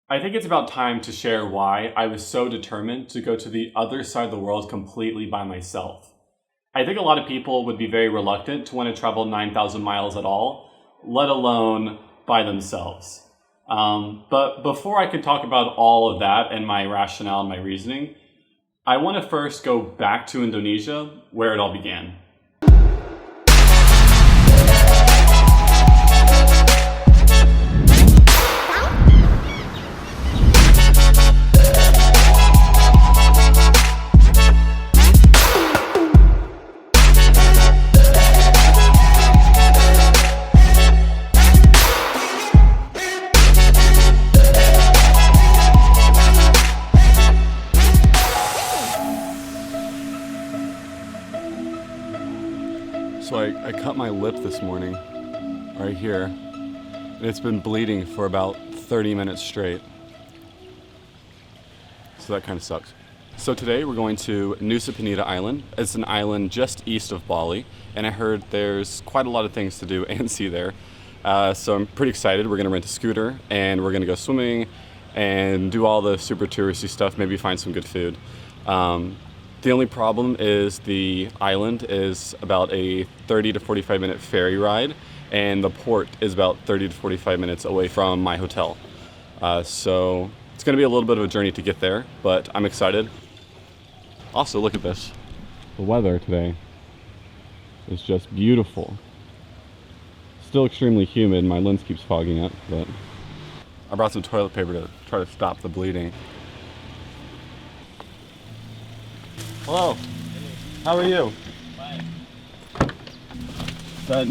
I think it's about time to share why I was so determined to go to the other side of the world completely by myself. I think a lot of people would be very reluctant to want to travel 9,000 miles at all, let alone by themselves. But before I can talk about all of that and my rationale and my reasoning, I want to first go back to Indonesia, where it all began. So I cut my lip this morning, right here, and it's been bleeding for about 30 minutes straight. So that kind of sucks. So today we're going to Nusa Penida Island. It's an island just east of Bali, and I heard there's quite a lot of things to do and see there. So I'm pretty excited. We're gonna rent a scooter, and we're gonna go swimming and do all the super touristy stuff, maybe find some good food. The only problem is the island is about a 30 to 45 minute ferry ride, and the port is about 30 to 45 minutes away from my hotel. So it's going to be a little bit of a journey to get there, but I'm excited. Also, look at this. The weather today is just beautiful. Still extremely humid. My lens keeps fogging up, but I brought some toilet paper to try to stop the bleeding. Hello. How are you? Fine.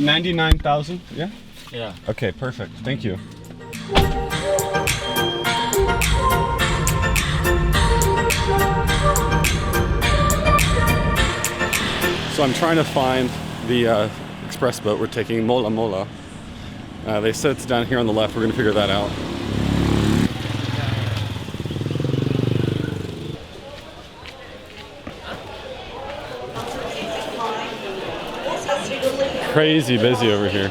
99,000? Yeah? Yeah. Okay, perfect. Thank you. So I'm trying to find the express boat we're taking, Mola Mola. They said it's down here on the left. We're going to figure that out. Crazy busy over here.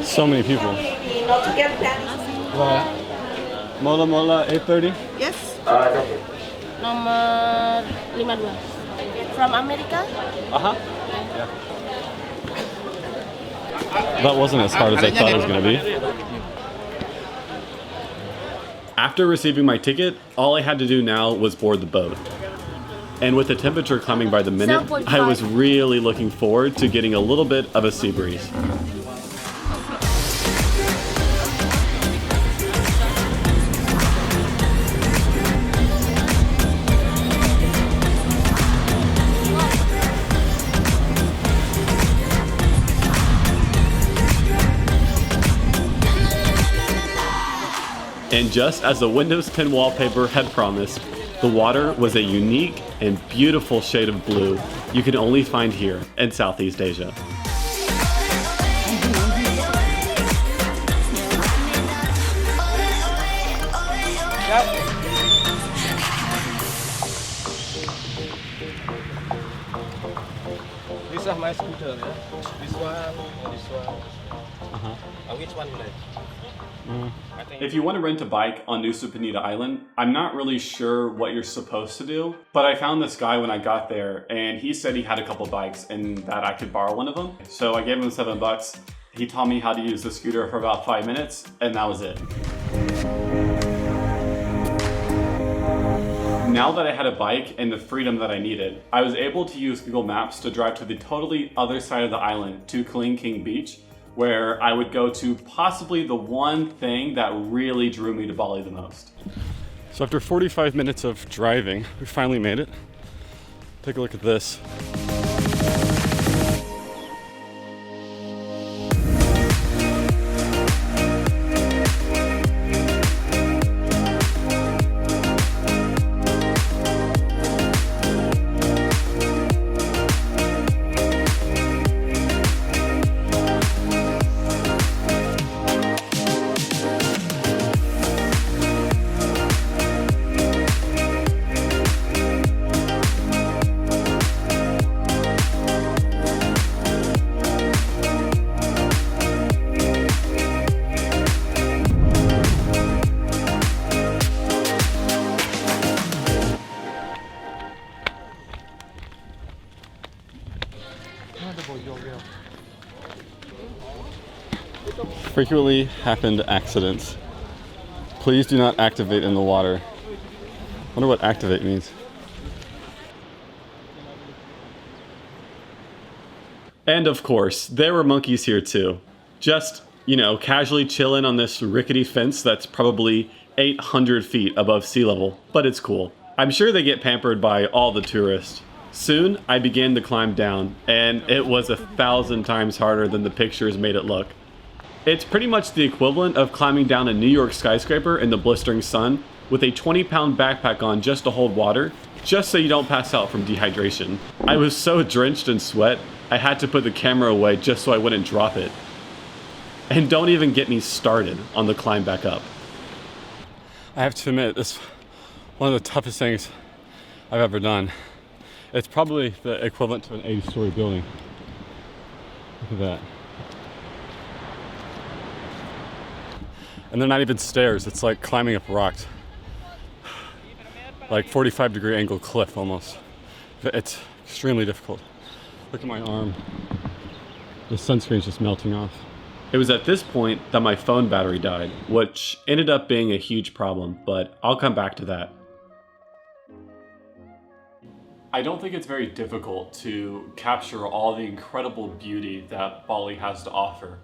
So many people. Mola Mola 8:30? Yes. Nomor 52. From America? Uh-huh. Yeah. That wasn't as hard as I thought it was going to be. After receiving my ticket, all I had to do now was board the boat. And with the temperature climbing by the minute, 7.5. I was really looking forward to getting a little bit of a sea breeze. And just as the Windows 10 wallpaper had promised, the water was a unique and beautiful shade of blue you can only find here in Southeast Asia. This is my scooter, yeah? This one or this one? Which one you like? If you want to rent a bike on Nusa Penida Island, I'm not really sure what you're supposed to do, but I found this guy when I got there, and he said he had a couple bikes and that I could borrow one of them. So I gave him $7. He taught me how to use the scooter for about 5 minutes, and that was it. Now that I had a bike and the freedom that I needed, I was able to use Google Maps to drive to the totally other side of the island, to Kaling King Beach, where I would go to possibly the one thing that really drew me to Bali the most. So after 45 minutes of driving, we finally made it. Take a look at this. Frequently happened accidents. Please do not activate in the water. Wonder what activate means. And of course, there were monkeys here too. Just, casually chilling on this rickety fence that's probably 800 feet above sea level, but it's cool. I'm sure they get pampered by all the tourists. Soon, I began to climb down, and it was 1,000 times harder than the pictures made it look. It's pretty much the equivalent of climbing down a New York skyscraper in the blistering sun with a 20-pound backpack on just to hold water, just so you don't pass out from dehydration. I was so drenched in sweat, I had to put the camera away just so I wouldn't drop it. And don't even get me started on the climb back up. I have to admit, this is one of the toughest things I've ever done. It's probably the equivalent to an 80-story building. Look at that. And they're not even stairs, it's like climbing up rocks. Like 45-degree angle cliff almost. It's extremely difficult. Look at my arm. The sunscreen's just melting off. It was at this point that my phone battery died, which ended up being a huge problem, but I'll come back to that. I don't think it's very difficult to capture all the incredible beauty that Bali has to offer,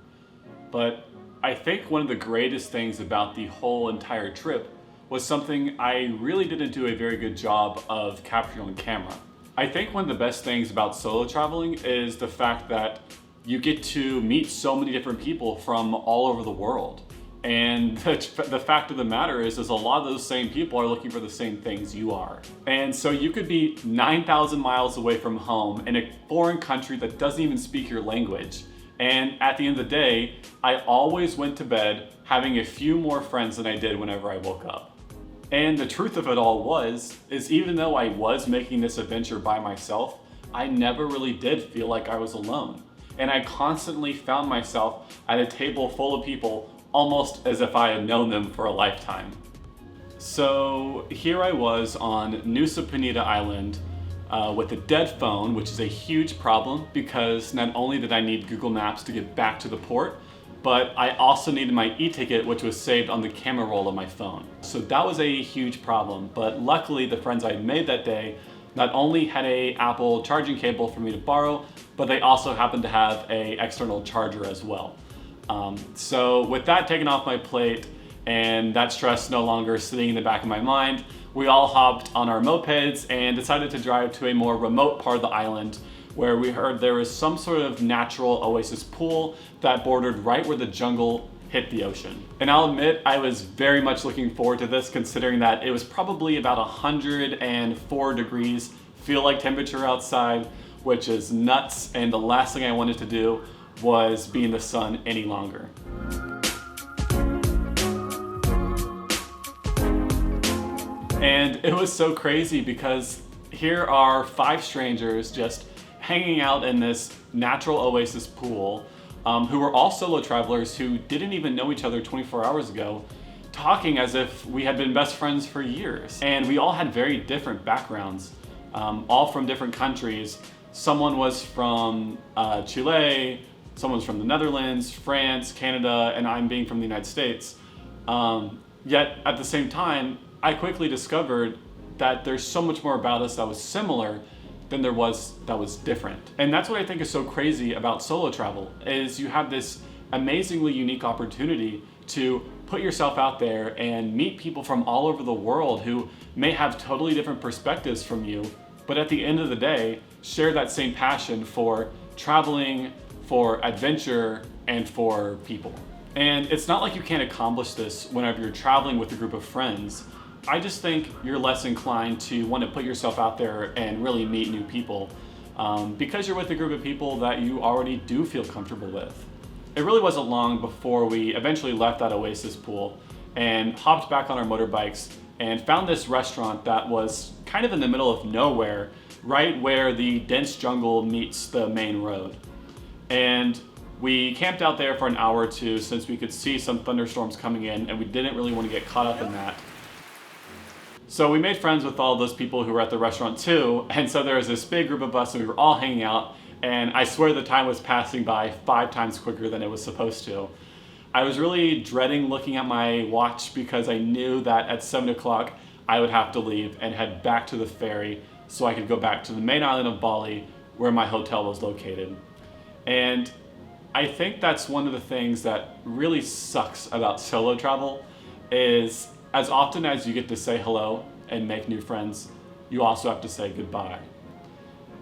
but I think one of the greatest things about the whole entire trip was something I really didn't do a very good job of capturing on camera. I think one of the best things about solo traveling is the fact that you get to meet so many different people from all over the world. And the fact of the matter is a lot of those same people are looking for the same things you are. And so you could be 9,000 miles away from home in a foreign country that doesn't even speak your language. And at the end of the day, I always went to bed having a few more friends than I did whenever I woke up. And the truth of it all is even though I was making this adventure by myself, I never really did feel like I was alone. And I constantly found myself at a table full of people almost as if I had known them for a lifetime. So here I was on Nusa Penida Island with a dead phone, which is a huge problem because not only did I need Google Maps to get back to the port, but I also needed my e-ticket, which was saved on the camera roll of my phone. So that was a huge problem, but luckily the friends I made that day not only had a Apple charging cable for me to borrow, but they also happened to have a external charger as well. So with that taken off my plate and that stress no longer sitting in the back of my mind, we all hopped on our mopeds and decided to drive to a more remote part of the island where we heard there was some sort of natural oasis pool that bordered right where the jungle hit the ocean. And I'll admit, I was very much looking forward to this considering that it was probably about 104 degrees feel-like temperature outside, which is nuts, and the last thing I wanted to do was be in the sun any longer. And it was so crazy because here are 5 strangers just hanging out in this natural oasis pool who were all solo travelers who didn't even know each other 24 hours ago, talking as if we had been best friends for years. And we all had very different backgrounds, all from different countries. Someone was from Chile, someone's from the Netherlands, France, Canada, and I'm being from the United States. Yet at the same time, I quickly discovered that there's so much more about us that was similar than there was that was different. And that's what I think is so crazy about solo travel, is you have this amazingly unique opportunity to put yourself out there and meet people from all over the world who may have totally different perspectives from you, but at the end of the day, share that same passion for traveling, for adventure, and for people. And it's not like you can't accomplish this whenever you're traveling with a group of friends. I just think you're less inclined to want to put yourself out there and really meet new people because you're with a group of people that you already do feel comfortable with. It really wasn't long before we eventually left that oasis pool and hopped back on our motorbikes and found this restaurant that was kind of in the middle of nowhere, right where the dense jungle meets the main road. And we camped out there for an hour or two since we could see some thunderstorms coming in and we didn't really want to get caught up in that. So we made friends with all those people who were at the restaurant too, and so there was this big group of us and we were all hanging out, and I swear the time was passing by 5 times quicker than it was supposed to. I was really dreading looking at my watch because I knew that at 7 o'clock I would have to leave and head back to the ferry so I could go back to the main island of Bali where my hotel was located. And I think that's one of the things that really sucks about solo travel is as often as you get to say hello and make new friends, you also have to say goodbye.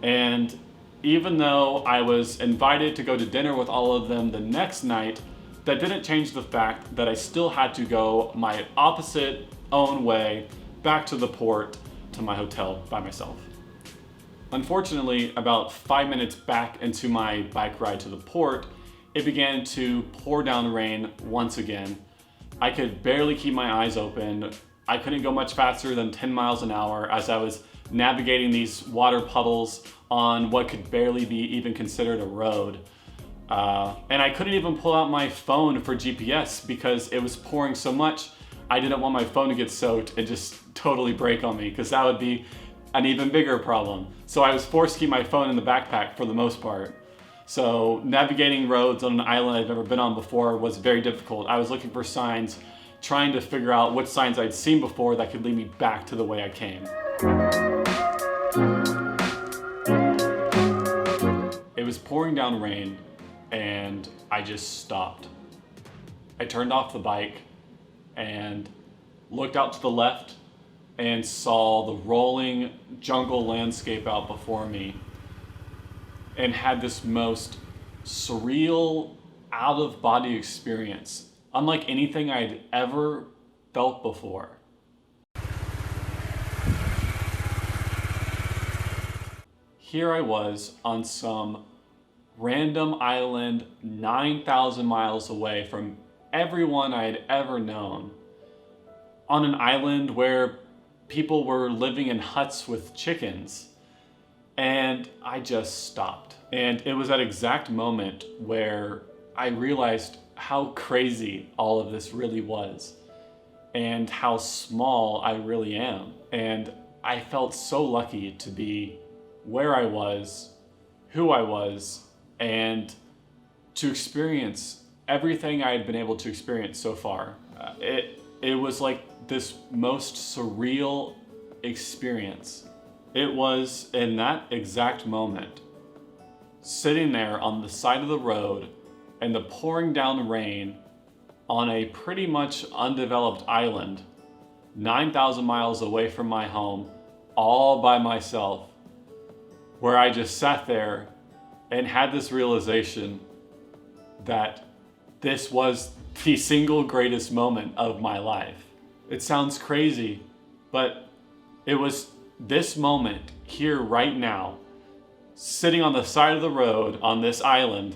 And even though I was invited to go to dinner with all of them the next night, that didn't change the fact that I still had to go my opposite own way back to the port to my hotel by myself. Unfortunately, about 5 minutes back into my bike ride to the port, it began to pour down rain once again. I could barely keep my eyes open. I couldn't go much faster than 10 miles an hour as I was navigating these water puddles on what could barely be even considered a road. And I couldn't even pull out my phone for GPS because it was pouring so much. I didn't want my phone to get soaked and just totally break on me because that would be an even bigger problem. So I was forced to keep my phone in the backpack for the most part. So navigating roads on an island I've never been on before was very difficult. I was looking for signs, trying to figure out what signs I'd seen before that could lead me back to the way I came. It was pouring down rain and I just stopped. I turned off the bike and looked out to the left and saw the rolling jungle landscape out before me and had this most surreal, out-of-body experience, unlike anything I'd ever felt before. Here I was on some random island 9,000 miles away from everyone I had ever known, on an island where people were living in huts with chickens. And I just stopped. And it was that exact moment where I realized how crazy all of this really was and how small I really am. And I felt so lucky to be where I was, who I was, and to experience everything I had been able to experience so far. It was like this most surreal experience. It was in that exact moment, sitting there on the side of the road and the pouring down rain on a pretty much undeveloped island, 9,000 miles away from my home, all by myself, where I just sat there and had this realization that this was the single greatest moment of my life. It sounds crazy, but it was this moment here right now, sitting on the side of the road on this island,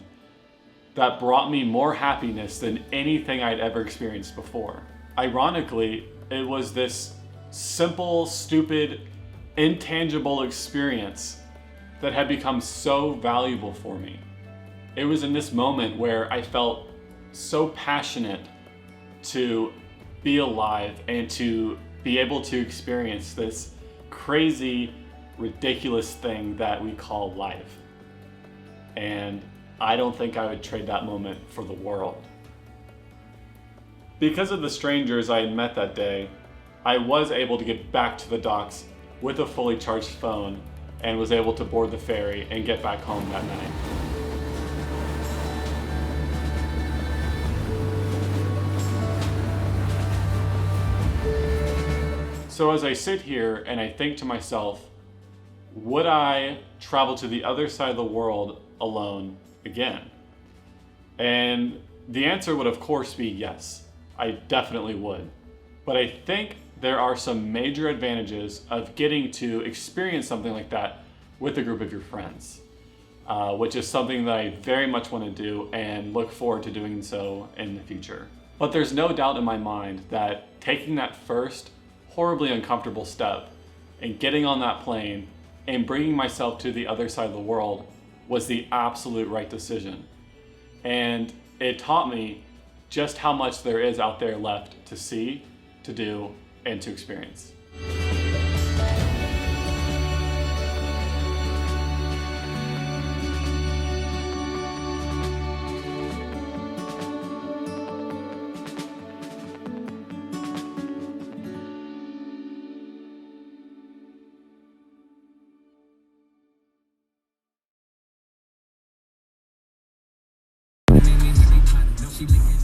that brought me more happiness than anything I'd ever experienced before. Ironically, it was this simple, stupid, intangible experience that had become so valuable for me. It was in this moment where I felt so passionate to be alive and to be able to experience this crazy, ridiculous thing that we call life. And I don't think I would trade that moment for the world. Because of the strangers I had met that day, I was able to get back to the docks with a fully charged phone and was able to board the ferry and get back home that night. So as I sit here and I think to myself, would I travel to the other side of the world alone again? And the answer would of course be yes, I definitely would. But I think there are some major advantages of getting to experience something like that with a group of your friends, which is something that I very much want to do and look forward to doing so in the future. But there's no doubt in my mind that taking that first horribly uncomfortable step and getting on that plane and bringing myself to the other side of the world was the absolute right decision. And it taught me just how much there is out there left to see, to do, and to experience. She making